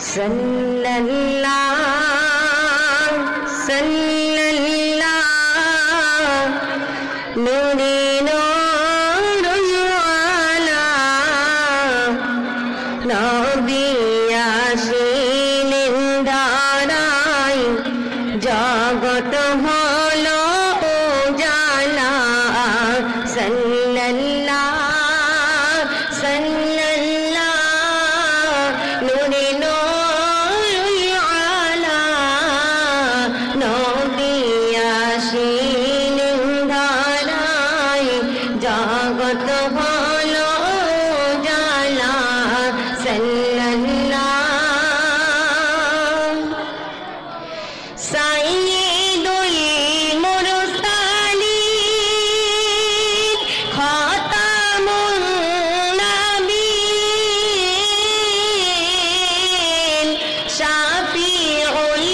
सल्लल्लाहु सल्लल्लाहु नूरे नूरुल आला नबी আসিলেন দাঁড়ায় জগৎ হলো উজালা সাল্লাল্লাহু সাল্লাল্লাহু নূরে নূরুল আলা নবী আসিলেন দাঁড়ায় জগৎ হলো উজালা সাল্লাল্লাহু সাইয়্যিদুল মুরসালিন খাতামুন নাবিয়্যিন শাফিউল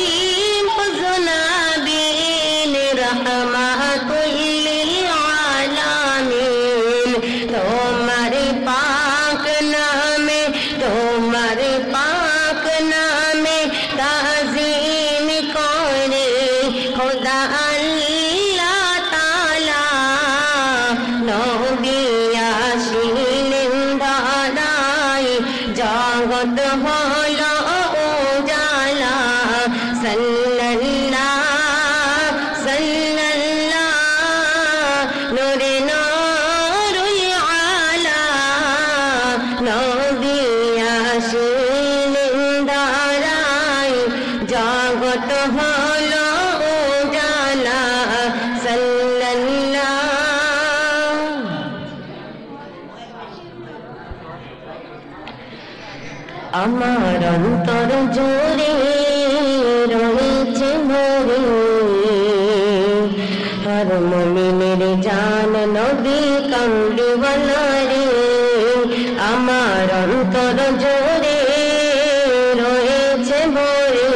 মুযনাবিন রাহমাতুল লিল আলামিন তোমার পাক নামে তাজিম করে খোদা আল্লাহ তাআলা নবী আসিলেন দাঁড়ায় জগৎ হলো উজালা সাল্লাল্লাহু সাল্লাল্লাহু নূরে নূরুল আলা নবী আসিলেন দাঁড়ায় জগৎ হলো উজালা সাল্লাল্লাহু আমার অন্তর জুড়ে রয়েছে ভরে হর মুমিনের জান নবী কামলিওয়ালা রে আমার অন্তর জুড়ে রয়েছে ভরে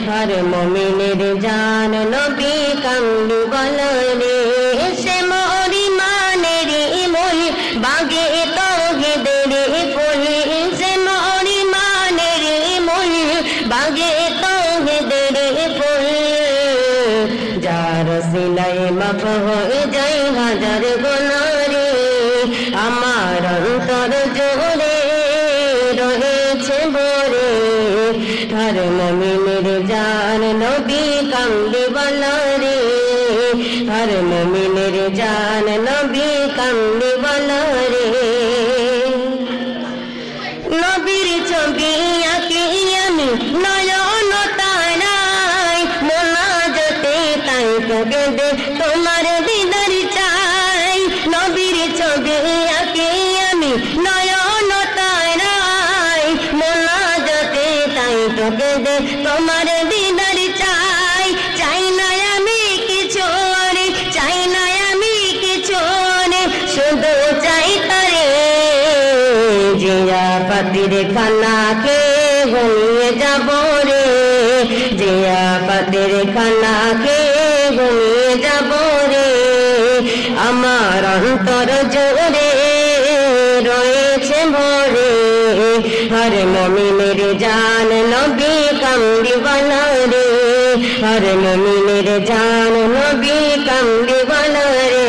হর মুমিনের জান নবী কামলিওয়ালা রে সে মোর ইমানের মূল বাগে তাওহীদের ফুল সে মোর ইমানের মূল বাগে তাওহীদের ফুল যার সিলাই মাফ হয়ে যায় হাজার গুনাহ রে আমার অন্তর জুড়ে রয়েছে ভরে হর মুমিনের জান নবী কামলিওয়ালা রে হর মুমিনের জান নবী কামলিওয়ালা রে নবীর ছবি আঁকি আমি নয়ন তারায় মোনাজাতে তাই কাঁদে তোমার দিদার চাই নবীর ছবি আঁকি আমি নয়ন তারায় মোনাজাতে তাই কাঁদে তোমার দিদার চাই চাই না আমি কিছু রে চাই না আমি কিছু রে শুধু চাই তারে জিয়া পাতির খানা কে ঘুমিয়ে যাব রে জিয়া পাতির খানা কে ঘুমিয়ে যাব রে আমার অন্তর জুড়ে রয়েছে ভরে হর মুমিনের জান নবী কামলিওয়ালা রে হর মুমিনের জান নবী কামলিওয়ালা রে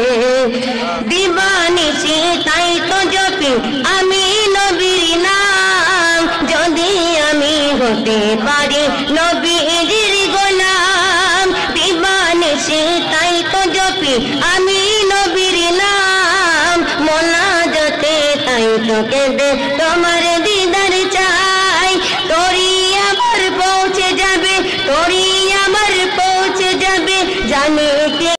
দিবানিশি তাই তো জপি আমি নবীর নাম যদি আমি হতে পারি নবীর গোলাম দিবানিশি তাই তো জপি আমি নবীর নাম মোনাজাতে তাই তো কেঁদে তোমার